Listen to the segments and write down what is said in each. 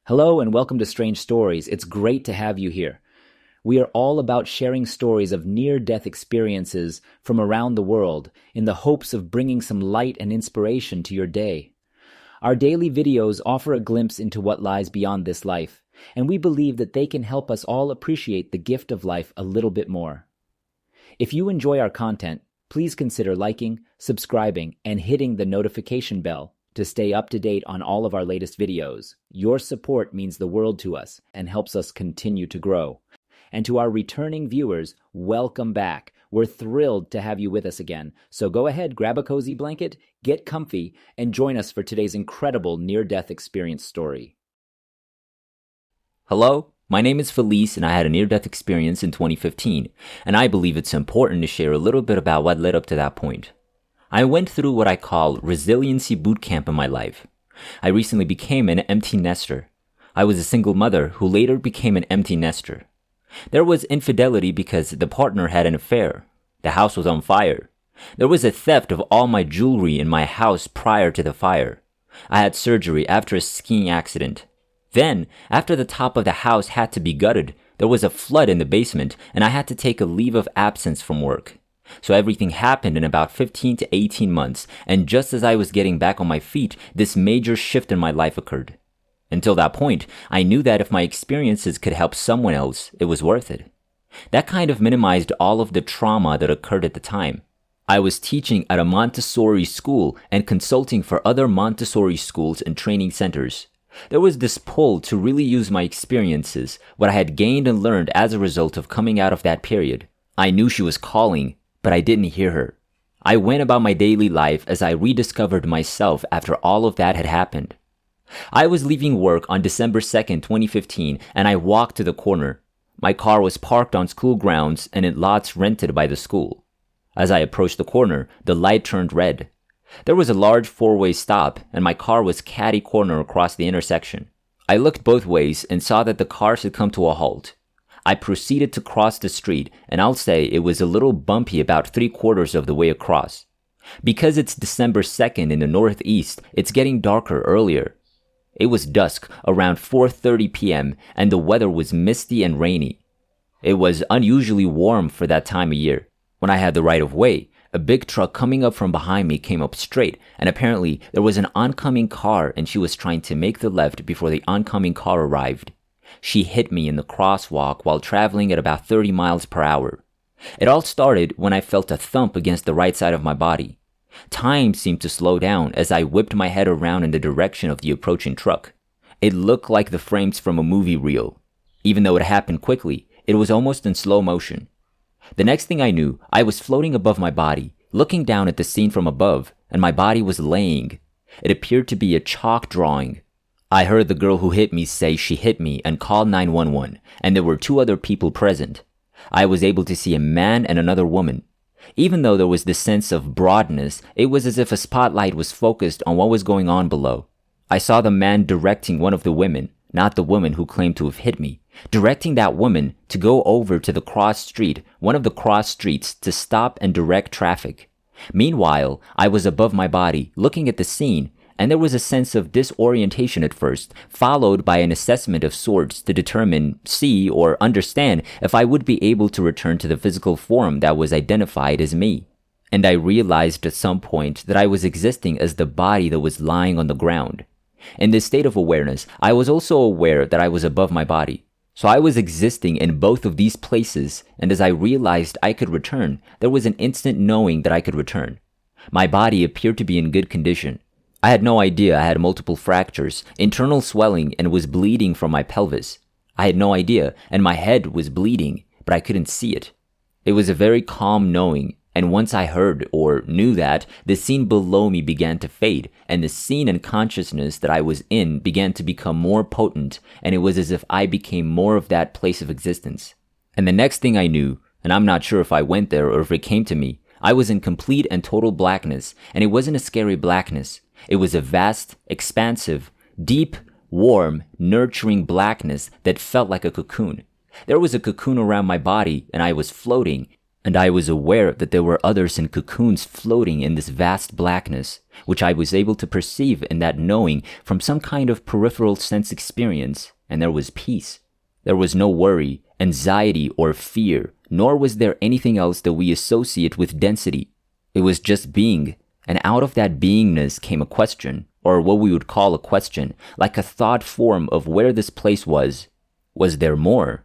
Hello and welcome to Strange Stories. It's great to have you here. We are all about sharing stories of near-death experiences from around the world in the hopes of bringing some light and inspiration to your day. Our daily videos offer a glimpse into what lies beyond this life, and we believe that they can help us all appreciate the gift of life a little bit more. If you enjoy our content, please consider liking, subscribing, and hitting the notification bell to stay up to date on all of our latest videos. Your support means the world to us and helps us continue to grow. And to our returning viewers, welcome back. We're thrilled to have you with us again. So go ahead, grab a cozy blanket, get comfy, and join us for today's incredible near-death experience story. Hello, my name is Felice and I had a near-death experience in 2015, and I believe it's important to share a little bit about what led up to that point. I went through what I call resiliency boot camp in my life. I recently became an empty nester. I was a single mother who later became an empty nester. There was infidelity because the partner had an affair. The house was on fire. There was a theft of all my jewelry in my house prior to the fire. I had surgery after a skiing accident. Then, after the top of the house had to be gutted, there was a flood in the basement and I had to take a leave of absence from work. So everything happened in about 15 to 18 months, and just as I was getting back on my feet, this major shift in my life occurred. Until that point, I knew that if my experiences could help someone else, it was worth it. That kind of minimized all of the trauma that occurred at the time. I was teaching at a Montessori school and consulting for other Montessori schools and training centers. There was this pull to really use my experiences, what I had gained and learned as a result of coming out of that period. I knew she was calling, but I didn't hear her. I went about my daily life as I rediscovered myself after all of that had happened. I was leaving work on December 2nd, 2015, and I walked to the corner. My car was parked on school grounds and in lots rented by the school. As I approached the corner, the light turned red. There was a large four-way stop, and my car was catty-corner across the intersection. I looked both ways and saw that the cars had come to a halt. I proceeded to cross the street, and I'll say it was a little bumpy about 3/4 of the way across. Because it's December 2nd in the Northeast, it's getting darker earlier. It was dusk, around 4:30 p.m., and the weather was misty and rainy. It was unusually warm for that time of year. When I had the right of way, a big truck coming up from behind me came up straight, and apparently there was an oncoming car and she was trying to make the left before the oncoming car arrived. She hit me in the crosswalk while traveling at about 30 miles per hour. It all started when I felt a thump against the right side of my body. Time seemed to slow down as I whipped my head around in the direction of the approaching truck. It looked like the frames from a movie reel. Even though it happened quickly, it was almost in slow motion. The next thing I knew, I was floating above my body, looking down at the scene from above, and my body was laying. It appeared to be a chalk drawing. I heard the girl who hit me say she hit me and call 911, and there were 2 other people present. I was able to see a man and another woman. Even though there was this sense of broadness, it was as if a spotlight was focused on what was going on below. I saw the man directing one of the women, not the woman who claimed to have hit me, directing that woman to go over to the cross street, one of the cross streets, to stop and direct traffic. Meanwhile, I was above my body, looking at the scene, and there was a sense of disorientation at first, followed by an assessment of sorts to determine, see, or understand if I would be able to return to the physical form that was identified as me. And I realized at some point that I was existing as the body that was lying on the ground. In this state of awareness, I was also aware that I was above my body. So I was existing in both of these places, and as I realized I could return, there was an instant knowing that I could return. My body appeared to be in good condition. I had no idea I had multiple fractures, internal swelling, and was bleeding from my pelvis. I had no idea, and my head was bleeding, but I couldn't see it. It was a very calm knowing, and once I heard or knew that, the scene below me began to fade, and the scene and consciousness that I was in began to become more potent, and it was as if I became more of that place of existence. And the next thing I knew, and I'm not sure if I went there or if it came to me, I was in complete and total blackness, and it wasn't a scary blackness. It was a vast, expansive, deep, warm, nurturing blackness that felt like a cocoon. There was a cocoon around my body, and I was floating, And I was aware that there were others in cocoons floating in this vast blackness, which I was able to perceive in that knowing from some kind of peripheral sense experience, and there was peace. There was no worry, anxiety, or fear, nor was there anything else that we associate with density. It was just being, and out of that beingness came a question, or what we would call a question, like a thought form of where this place was. Was there more?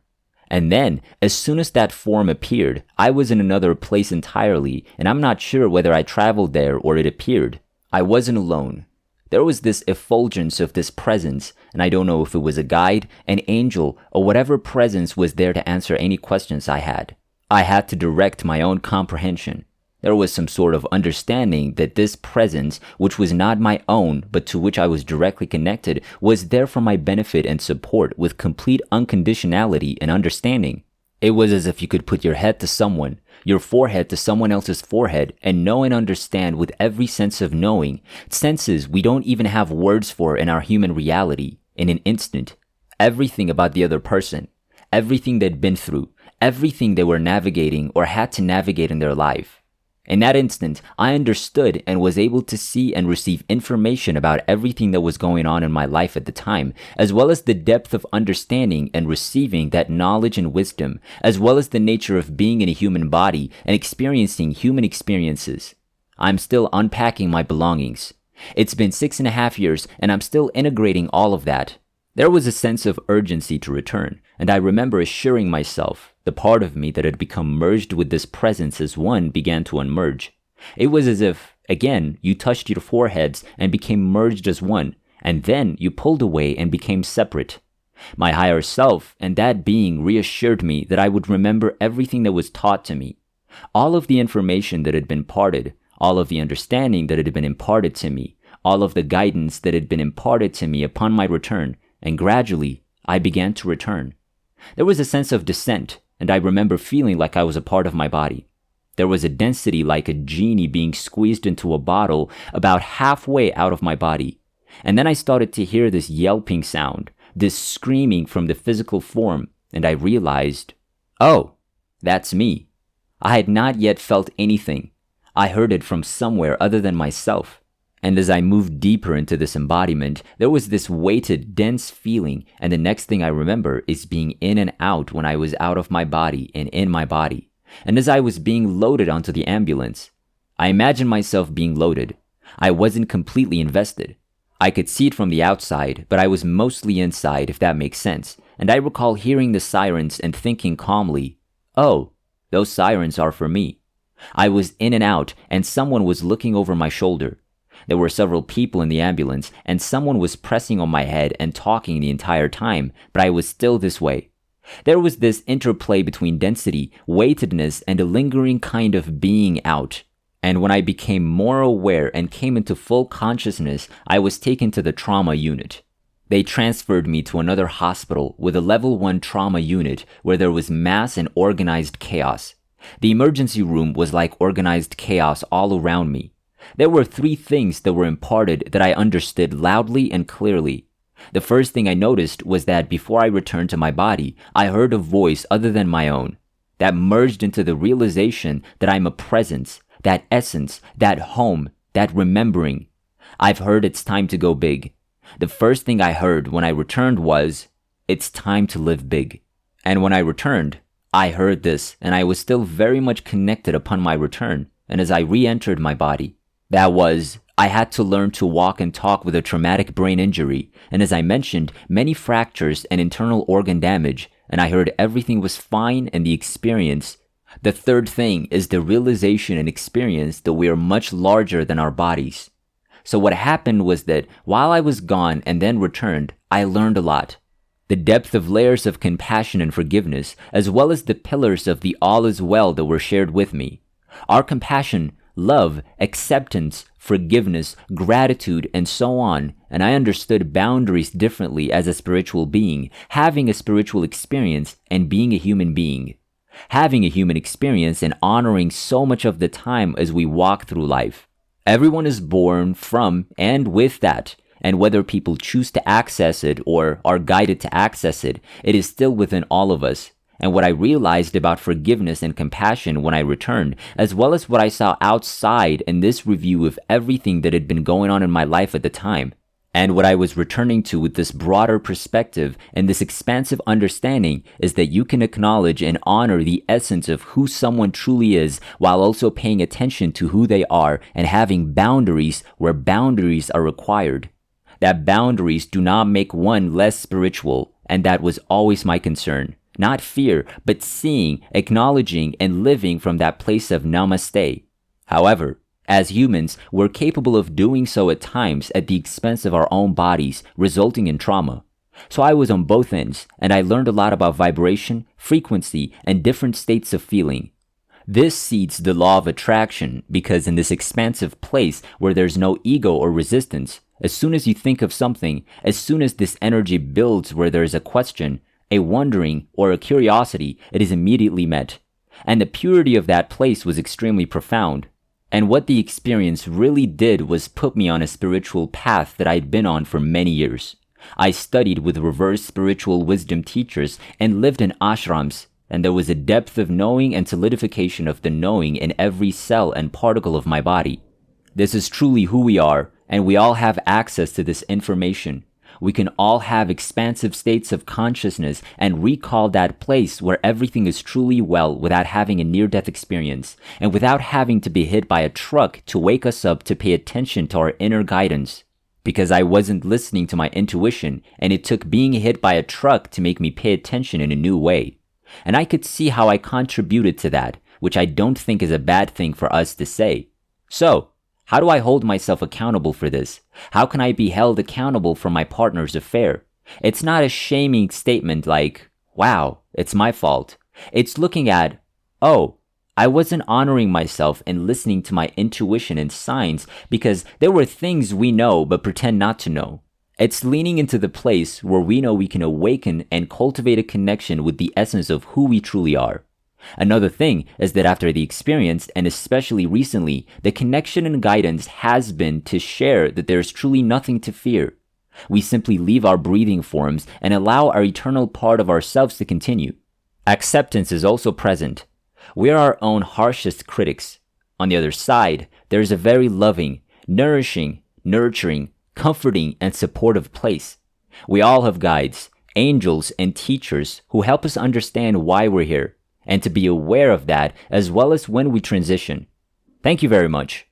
And then, as soon as that form appeared, I was in another place entirely, and I'm not sure whether I traveled there or it appeared. I wasn't alone. There was this effulgence of this presence, and I don't know if it was a guide, an angel, or whatever presence was there to answer any questions I had. I had to direct my own comprehension. There was some sort of understanding that this presence, which was not my own, but to which I was directly connected, was there for my benefit and support with complete unconditionality and understanding. It was as if you could put your head to someone, your forehead to someone else's forehead, and know and understand with every sense of knowing, senses we don't even have words for in our human reality, in an instant. Everything about the other person, everything they'd been through, everything they were navigating or had to navigate in their life. In that instant, I understood and was able to see and receive information about everything that was going on in my life at the time, as well as the depth of understanding and receiving that knowledge and wisdom, as well as the nature of being in a human body and experiencing human experiences. I'm still unpacking my belongings. It's been 6.5 years and I'm still integrating all of that. There was a sense of urgency to return, and I remember assuring myself, the part of me that had become merged with this presence as one began to unmerge. It was as if, again, you touched your foreheads and became merged as one, and then you pulled away and became separate. My higher self and that being reassured me that I would remember everything that was taught to me. All of the information that had been imparted, all of the understanding that had been imparted to me, all of the guidance that had been imparted to me upon my return, and gradually, I began to return. There was a sense of descent, and I remember feeling like I was a part of my body. There was a density like a genie being squeezed into a bottle about halfway out of my body. And then I started to hear this yelping sound, this screaming from the physical form, and I realized, oh, that's me. I had not yet felt anything. I heard it from somewhere other than myself. And as I moved deeper into this embodiment, there was this weighted, dense feeling, and the next thing I remember is being in and out when I was out of my body and in my body. And as I was being loaded onto the ambulance, I imagined myself being loaded. I wasn't completely invested. I could see it from the outside, but I was mostly inside, if that makes sense, and I recall hearing the sirens and thinking calmly, oh, those sirens are for me. I was in and out, and someone was looking over my shoulder. There were several people in the ambulance, and someone was pressing on my head and talking the entire time, but I was still this way. There was this interplay between density, weightedness, and a lingering kind of being out. And when I became more aware and came into full consciousness, I was taken to the trauma unit. They transferred me to another hospital with a level 1 trauma unit where there was mass and organized chaos. The emergency room was like organized chaos all around me. There were 3 things that were imparted that I understood loudly and clearly. The first thing I noticed was that before I returned to my body, I heard a voice other than my own that merged into the realization that I'm a presence, that essence, that home, that remembering. I've heard it's time to go big. The first thing I heard when I returned was, it's time to live big. And when I returned, I heard this, and I was still very much connected upon my return, and as I re-entered my body. That was, I had to learn to walk and talk with a traumatic brain injury, and as I mentioned, many fractures and internal organ damage, and I heard everything was fine and the experience. The third thing is the realization and experience that we are much larger than our bodies. So what happened was that while I was gone and then returned, I learned a lot. The depth of layers of compassion and forgiveness, as well as the pillars of the all is well that were shared with me. Our compassion, love, acceptance, forgiveness, gratitude, and so on, and I understood boundaries differently as a spiritual being, having a spiritual experience and being a human being. Having a human experience and honoring so much of the time as we walk through life. Everyone is born from and with that, and whether people choose to access it or are guided to access it, it is still within all of us. and what I realized about forgiveness and compassion when I returned, as well as what I saw outside in this review of everything that had been going on in my life at the time. And what I was returning to with this broader perspective and this expansive understanding is that you can acknowledge and honor the essence of who someone truly is while also paying attention to who they are and having boundaries where boundaries are required. That boundaries do not make one less spiritual, and that was always my concern. Not fear, but seeing, acknowledging, and living from that place of namaste. However, as humans, we're capable of doing so at times at the expense of our own bodies, resulting in trauma. So I was on both ends, and I learned a lot about vibration, frequency, and different states of feeling. This seeds the law of attraction because in this expansive place where there's no ego or resistance, as soon as you think of something, as soon as this energy builds where there is a question, a wondering, or a curiosity, it is immediately met. And the purity of that place was extremely profound. And what the experience really did was put me on a spiritual path that I'd been on for many years. I studied with reverse spiritual wisdom teachers and lived in ashrams, and there was a depth of knowing and solidification of the knowing in every cell and particle of my body. This is truly who we are, and we all have access to this information. We can all have expansive states of consciousness and recall that place where everything is truly well without having a near-death experience and without having to be hit by a truck to wake us up to pay attention to our inner guidance. Because I wasn't listening to my intuition, and it took being hit by a truck to make me pay attention in a new way. And I could see how I contributed to that, which I don't think is a bad thing for us to say. So, how do I hold myself accountable for this? How can I be held accountable for my partner's affair? It's not a shaming statement like, wow, it's my fault. It's looking at, oh, I wasn't honoring myself and listening to my intuition and signs because there were things we know but pretend not to know. It's leaning into the place where we know we can awaken and cultivate a connection with the essence of who we truly are. Another thing is that after the experience, and especially recently, the connection and guidance has been to share that there is truly nothing to fear. We simply leave our breathing forms and allow our eternal part of ourselves to continue. Acceptance is also present. We are our own harshest critics. On the other side, there is a very loving, nourishing, nurturing, comforting, and supportive place. We all have guides, angels, and teachers who help us understand why we're here, and to be aware of that as well as when we transition. Thank you very much.